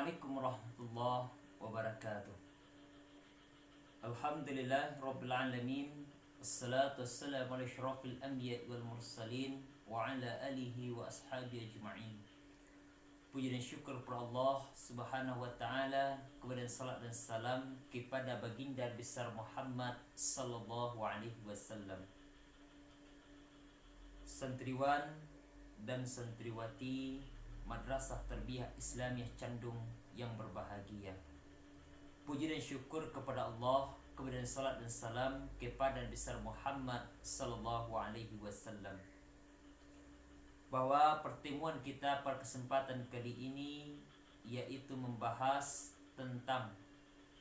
Assalamualaikum warahmatullahi wabarakatuh. Alhamdulillah Rabbil Alamin. Assalatu wassalamu ala asyrafil anbiya wal mursalin wa ala alihi wa ashabi ajma'in. Puji dan syukur kepada Allah Subhanahu wa taala, kemudian salat dan salam kepada baginda besar Muhammad sallallahu alaihi wasallam. Santriwan dan santriwati Madrasah Tarbiyah Islamiyah Candung yang berbahagia. Puji dan syukur kepada Allah, kemudian salat dan salam kepada besar Muhammad sallallahu alaihi wasallam. Bahwa pertemuan kita pada kesempatan kali ini yaitu membahas tentang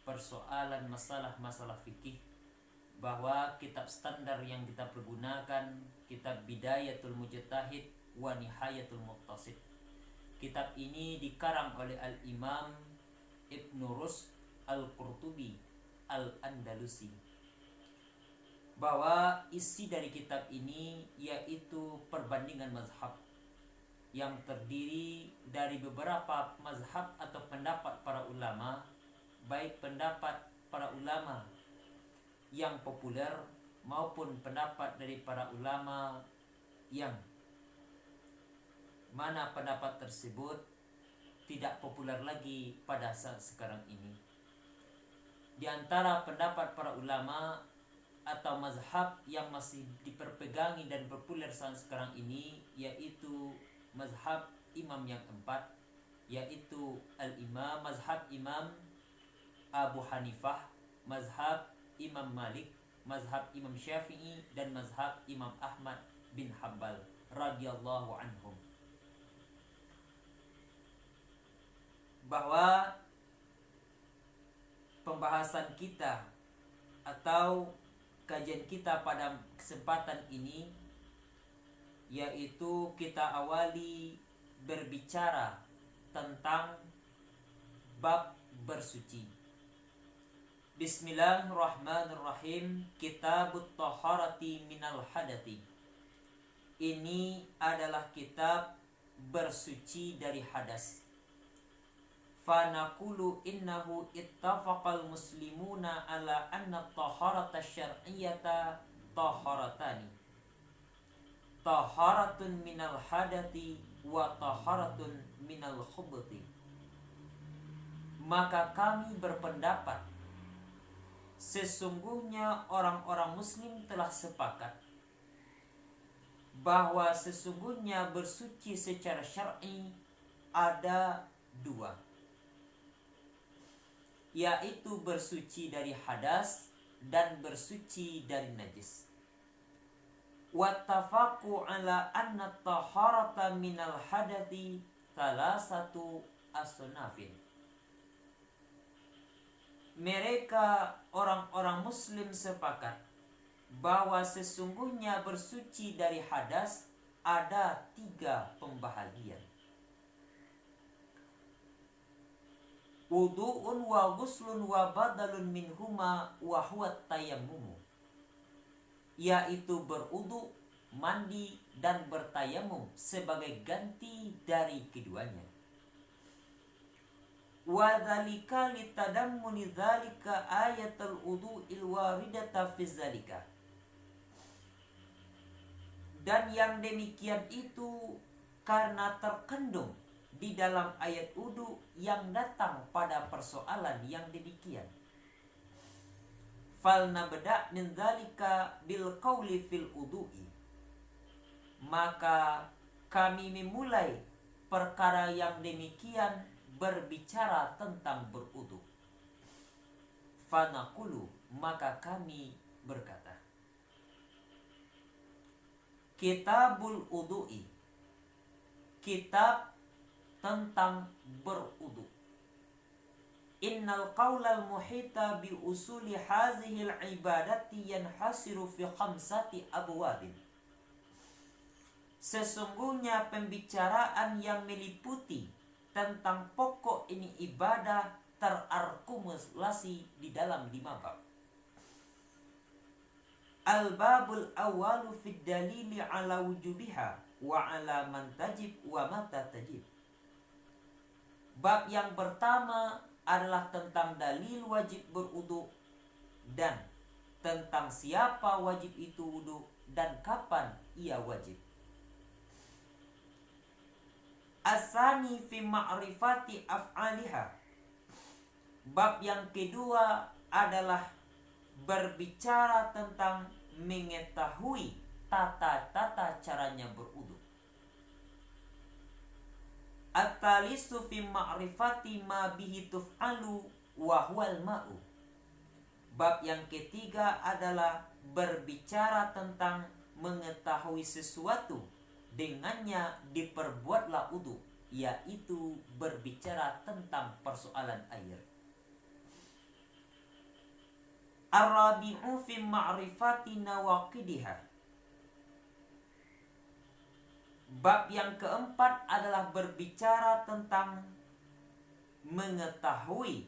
persoalan masalah-masalah fikih, bahwa kitab standar yang kita pergunakan kitab Bidayatul Mujtahid wa Nihayatul Muqtasid. Kitab ini dikarang oleh Al-Imam Ibnu Rusd Al-Qurtubi Al-Andalusi. Bahwa isi dari kitab ini yaitu perbandingan mazhab yang terdiri dari beberapa mazhab atau pendapat para ulama, baik pendapat para ulama yang populer maupun pendapat dari para ulama yang mana pendapat tersebut tidak populer lagi pada saat sekarang ini. Di antara pendapat para ulama atau mazhab yang masih diperpegangi dan populer saat sekarang ini yaitu mazhab imam yang keempat, yaitu al-imam, mazhab Imam Abu Hanifah, mazhab Imam Malik, mazhab Imam Syafi'i, dan mazhab Imam Ahmad bin Hanbal radhiyallahu anhum. Bahwa pembahasan kita atau kajian kita pada kesempatan ini yaitu kita awali berbicara tentang bab bersuci. Bismillahirrahmanirrahim. Kitabut Taharati minal hadati. Ini adalah kitab bersuci dari hadas. Fanaqulu innahu ittafaqal muslimuna ala anna taharata syar'iyyata taharatani. Taharatun minal hadati wa taharatun minal khubuthi. Maka kami berpendapat sesungguhnya orang-orang muslim telah sepakat bahwa sesungguhnya bersuci secara syar'i ada dua, yaitu bersuci dari hadas dan bersuci dari najis. Wattafaqu ala anna taharata minal hadathi salasatu asnafin. Mereka orang-orang muslim sepakat bahwa sesungguhnya bersuci dari hadas ada tiga pembahagian. Wudu'un wa ghuslun wa badalun minhuma wa huwa tayammum. Yaitu berudu, mandi, dan bertayamum sebagai ganti dari keduanya. Wa dzalika litadammuni dzalika ayatul wudu'il waridata fi dzalika. Dan yang demikian itu karena terkandung di dalam ayat wudu yang datang pada persoalan yang demikian. Fal nabda min dzalika bil qauli fil wudu'i. Maka kami memulai perkara yang demikian berbicara tentang berudu. Fanaqulu, maka kami berkata, Kitabul wudu'i, kitab tentang berudu. Innal qaulal muhita bi usuli hazihil ibadati yanhasiru fi khamsati abwabin. Sesungguhnya pembicaraan yang meliputi tentang pokok ini ibadah terakumulasi di dalam 5 bab. Al-babul awwalu fid dalili ala wujubiha wa ala man tajib wa mata tajib. Bab yang pertama adalah tentang dalil wajib berwudu dan tentang siapa wajib itu wudu dan kapan ia wajib. Asani fi ma'rifati af'aliha. Bab yang kedua adalah berbicara tentang mengetahui tata-tata caranya berwudu. At-talisu fi ma'rifati ma bihi tuf'alu wa huwal ma'u. Bab yang ketiga adalah berbicara tentang mengetahui sesuatu dengannya diperbuatlah wudu, yaitu berbicara tentang persoalan air. Ar-rabi'u fi ma'rifati nawaqidiha. Bab yang keempat adalah berbicara tentang mengetahui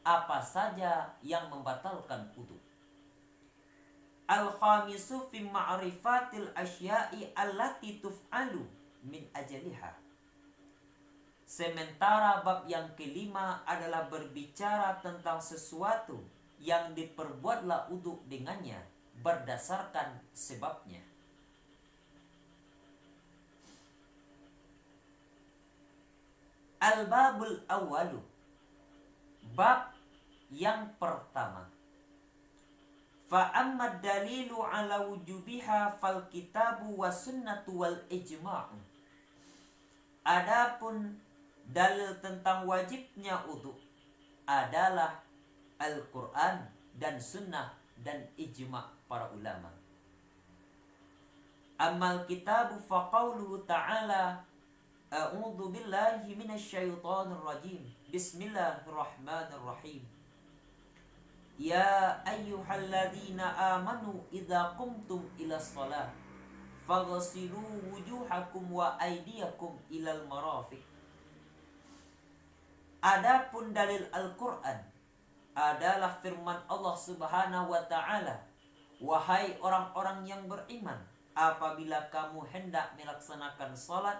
apa saja yang membatalkan wudu. Al-khamisu fi ma'rifatil asya'i allati tuf'alu min ajaliha. Sementara bab yang kelima adalah berbicara tentang sesuatu yang diperbuatlah wudu dengannya berdasarkan sebabnya. Al-babul awwalu. Bab yang pertama. Fa amma dalilu ala wujubiha fal kitabu wa sunnatu wal ijma'u. Adapun dalil tentang wajibnya wudu adalah Al-Quran dan sunnah dan ijma' para ulama. Amal kitabu fa qawluhu ta'ala A'udzu billahi minasyaitonir rajim. Bismillahirrahmanirrahim. Ya ayyuhalladzina amanu idza qumtum ilas shalah faghsilu wujuhakum wa aydiyakum ilal marafiq. Adapun dalil Al-Qur'an adalah firman Allah Subhanahu wa taala, wahai orang-orang yang beriman, apabila kamu hendak melaksanakan salat,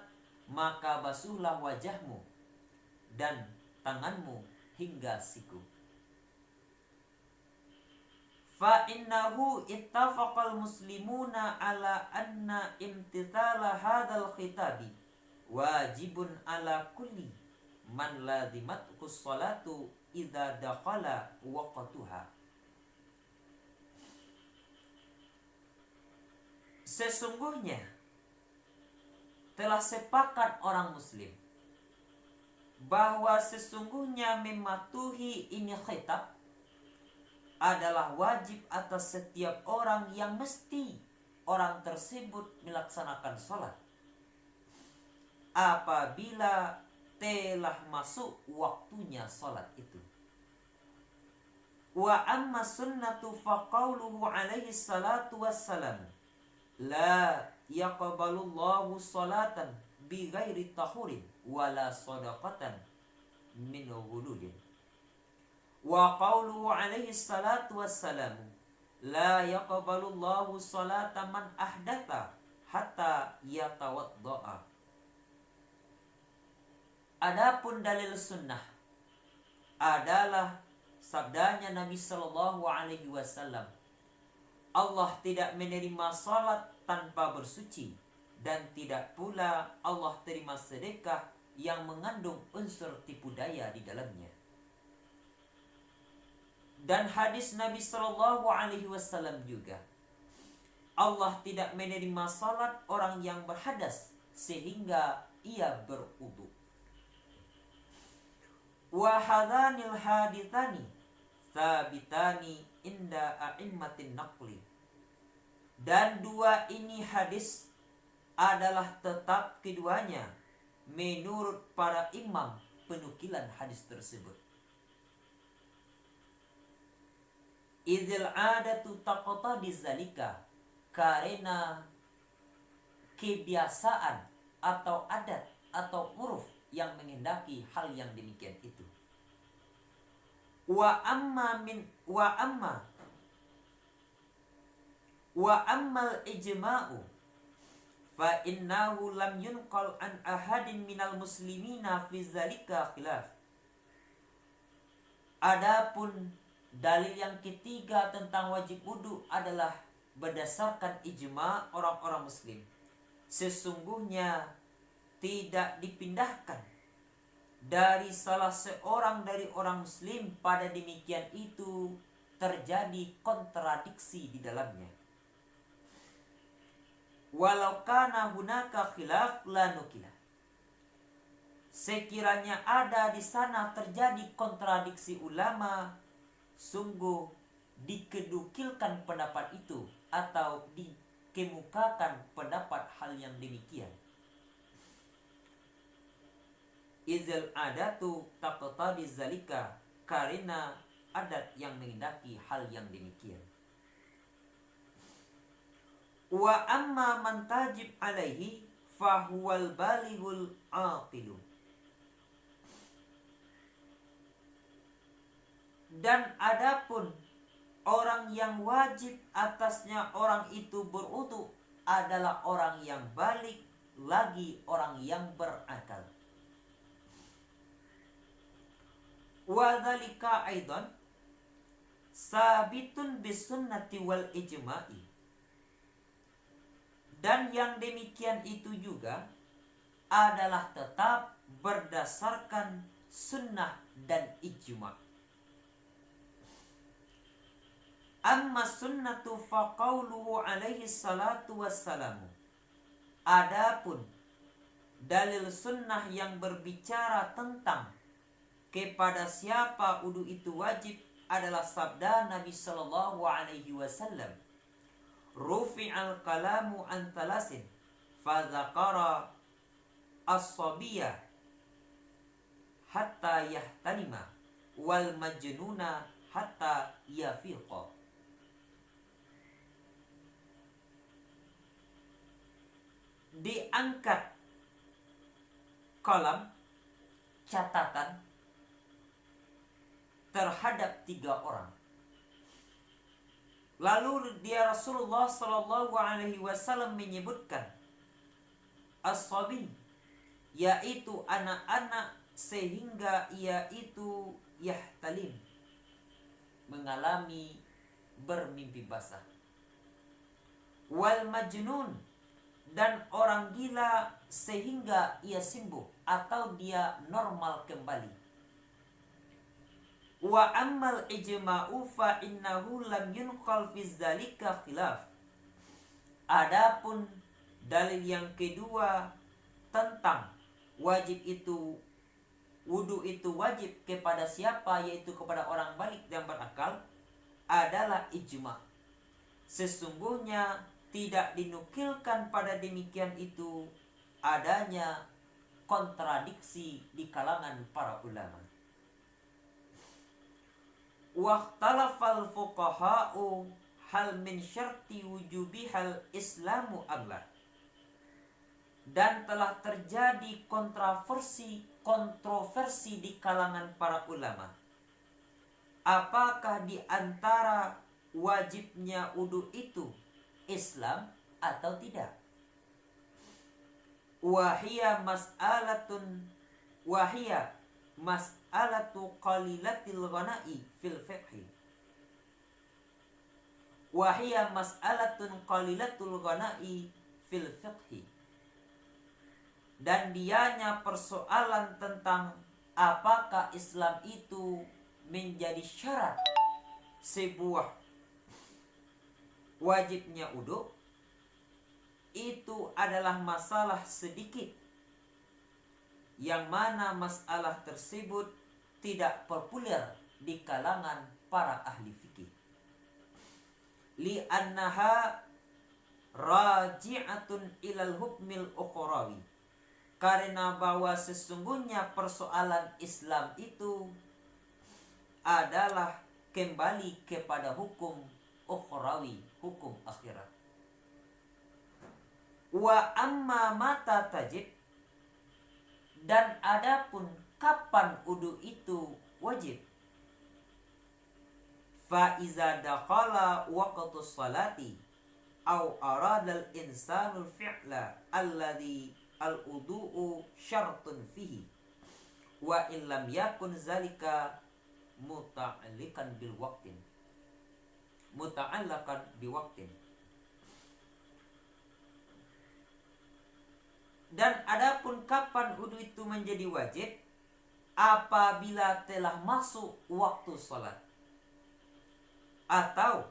maka basuhlah wajahmu dan tanganmu hingga siku. Fa innahu ittafaqal muslimuna ala anna imtithala hadzal khitabi wajibun ala kulli man lazimathu sholatu idza dakhala waqtuha. Sesungguhnya telah sepakat orang muslim bahwa sesungguhnya mematuhi ini khitab adalah wajib atas setiap orang yang mesti orang tersebut melaksanakan sholat apabila telah masuk waktunya sholat itu. Wa amma sunnatu faqauluhu alaihi salatu wassalam la yaqbalullahu sholatan bighairi tahurin wala sadaqatan min ghululin. Wa qawluhu alaihi salatu wassalam la yaqbalullahu sholata man ahdatha hatta yatawadda'a. Adapun dalil sunnah adalah sabdanya Nabi sallallahu alaihi wasallam, Allah tidak menerima salat tanpa bersuci, dan tidak pula Allah terima sedekah yang mengandung unsur tipu daya di dalamnya. Dan hadis Nabi sallallahu alaihi wasallam juga, Allah tidak menerima salat orang yang berhadas sehingga ia berwudu. Wa hadhanil hadithani thabitani inda a'immatin naqli. Dan dua ini hadis adalah tetap keduanya menurut para imam penukilan hadis tersebut. Idzil adatu taqtadi zalika, karena kebiasaan atau adat atau uruf yang menghendaki hal yang demikian itu. Wa ammal ijma'u fa innahu lam yunqal an ahadin minal muslimina fi zalika khilaf. Adapun dalil yang ketiga tentang wajib wudu adalah berdasarkan ijma orang-orang muslim. Sesungguhnya tidak dipindahkan dari salah seorang dari orang muslim pada demikian itu terjadi kontradiksi di dalamnya. Walau kana hunaka khilaf la nukila. Sekiranya ada di sana terjadi kontradiksi ulama, sungguh dikedukilkan pendapat itu atau dikemukakan pendapat hal yang demikian. Izal adatu taqtadi zalika, karena adat yang menghendaki hal yang demikian. Wa amma man tajib alaihi fahuwal balighul aqilu. Dan adapun orang yang wajib atasnya orang itu berwudu adalah orang yang balik, lagi orang yang berakal. Wa dzalika aidan sabitun bisunnati wal ijma'i. Dan yang demikian itu juga adalah tetap berdasarkan sunnah dan ijma'. Amma sunnatu faqauluhu alaihi salatu wassalamu. Adapun dalil sunnah yang berbicara tentang kepada siapa wudu itu wajib adalah sabda Nabi sallallahu alaihi wasallam. Rufi'al kalamu an thalasin fadzakara as-sabiyya hatta yahtanima wal majnuna hatta yafiqa. Diangkat kolam catatan terhadap 3 orang. Lalu dia Rasulullah sallallahu alaihi wasallam menyebutkan as-sabi, yaitu anak-anak sehingga ia itu yahtalim, mengalami bermimpi basah. Wal majnun, dan orang gila sehingga ia sembuh atau dia normal kembali. Wa ammal ijma'u fa innahu lam yunqal fi dzalika khilaf. Adapun dalil yang kedua tentang wajib itu wudu itu wajib kepada siapa, yaitu kepada orang balik dan berakal, adalah ijma'. Sesungguhnya tidak dinukilkan pada demikian itu adanya kontradiksi di kalangan para ulama. Waqtalafal fuqaha'u hal min syarti wujubihal islamu amla. Dan telah terjadi kontroversi di kalangan para ulama. Apakah di antara wajibnya wudu itu Islam atau tidak? Wahia mas'alatu qalilatil ghana'i fil fiqhi. Wahia mas'alatun qalilatul ghana'i fil fiqhi. Dan dianya persoalan tentang apakah Islam itu menjadi syarat sebuah wajibnya wudu, itu adalah masalah sedikit, yang mana masalah tersebut tidak populer di kalangan para ahli fikih. Li'annaha raji'atun ilal hukmil ukhrawi. Karena bahwa sesungguhnya persoalan Islam itu adalah kembali kepada hukum ukhrawi, hukum akhirat. Wa amma mata tajib, dan adapun kapan wudu itu wajib. Fa iza dakhala waqtus salati au aradal insanul fi'la alladhi al-wudu'u syartun fihi wa in lam yakun zalika muta'alliqan bil waqtin. Muta'allaqan bi waqtin. Dan adapun kapan wudu itu menjadi wajib? Apabila telah masuk waktu salat. Atau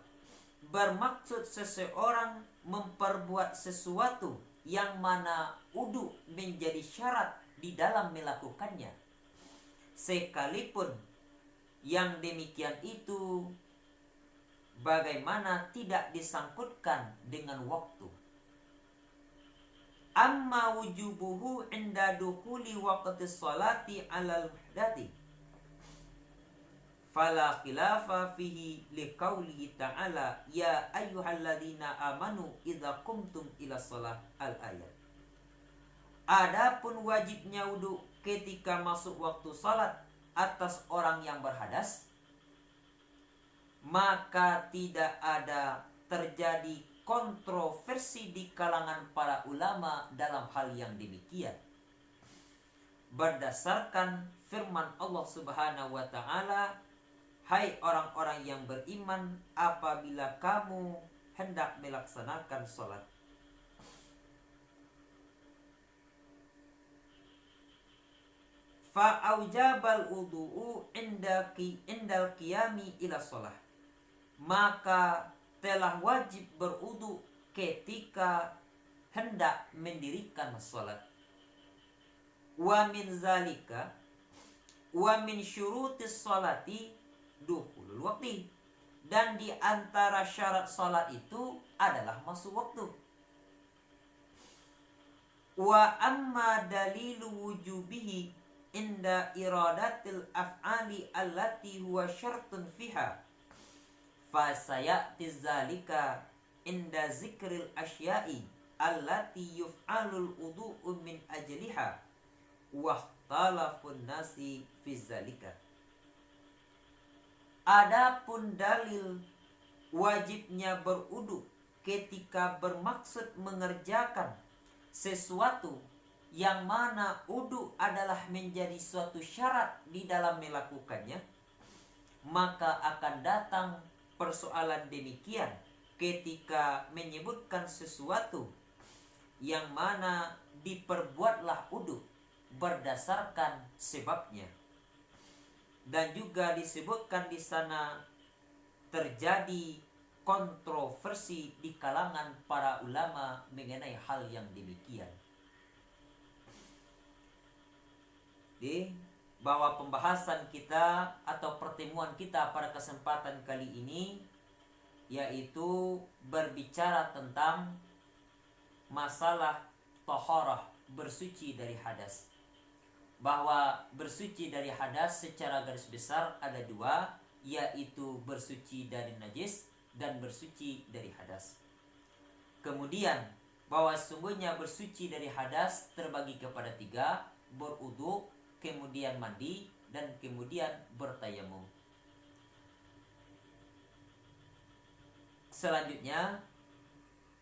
bermaksud seseorang memperbuat sesuatu yang mana wudu menjadi syarat di dalam melakukannya, sekalipun yang demikian itu bagaimana tidak disangkutkan dengan waktu. Amma wujubuhu inda dukhuli waqti sholati alal muhdati fala khilafa fihi liqaulihi ta'ala ya ayyuhalladzina amanu idza qumtum ila shalah al-ayat. Adapun wajibnya wudu ketika masuk waktu salat atas orang yang berhadas, maka tidak ada terjadi kontroversi di kalangan para ulama dalam hal yang demikian, berdasarkan firman Allah Subhanahu wa ta'ala, hai orang-orang yang beriman, apabila kamu hendak melaksanakan sholat. Fa'aujabal wudu'u indal qiyami ila sholah. Maka telah wajib berwudu ketika hendak mendirikan sholat. Wa min zalika wa min syurutis sholati dukhulul waqti. Dan di antara syarat salat itu adalah masuk waktu. Wa amma dalilu wujubihi inda iradatil af'ali allati huwa syartun fiha fa sayati zalika inda zikril asya'i allati yuf'alul wudu'u min ajliha wa ikhtalafun nasi fi zalika. Adapun dalil wajibnya berwudu ketika bermaksud mengerjakan sesuatu yang mana wudu adalah menjadi suatu syarat di dalam melakukannya, maka akan datang persoalan demikian ketika menyebutkan sesuatu yang mana diperbuatlah wudu berdasarkan sebabnya. Dan juga disebutkan di sana terjadi kontroversi di kalangan para ulama mengenai hal yang demikian. Jadi, bahwa pembahasan kita atau pertemuan kita pada kesempatan kali ini yaitu berbicara tentang masalah taharah, bersuci dari hadas. Bahwa bersuci dari hadas secara garis besar ada dua, yaitu bersuci dari najis dan bersuci dari hadas. Kemudian bahwa sungguhnya bersuci dari hadas terbagi kepada tiga: berwudu, kemudian mandi, dan kemudian bertayamum. Selanjutnya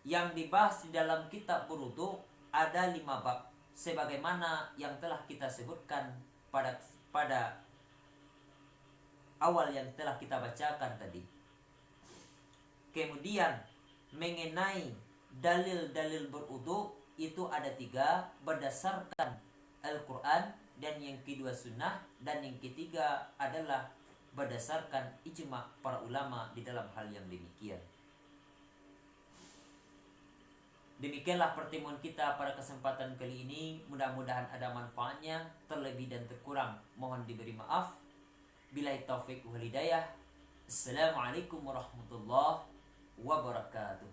yang dibahas di dalam kitab berwudu ada 5 bab, sebagaimana yang telah kita sebutkan pada awal yang telah kita bacakan tadi. Kemudian mengenai dalil-dalil berwudu itu ada 3 berdasarkan Al-Quran, dan yang kedua sunnah, dan yang ketiga adalah berdasarkan ijma' para ulama di dalam hal yang demikian. Demikianlah pertemuan kita pada kesempatan kali ini. Mudah-mudahan ada manfaatnya. Terlebih dan terkurang mohon diberi maaf. Billahi taufiq wal hidayah. Assalamualaikum warahmatullahi wabarakatuh.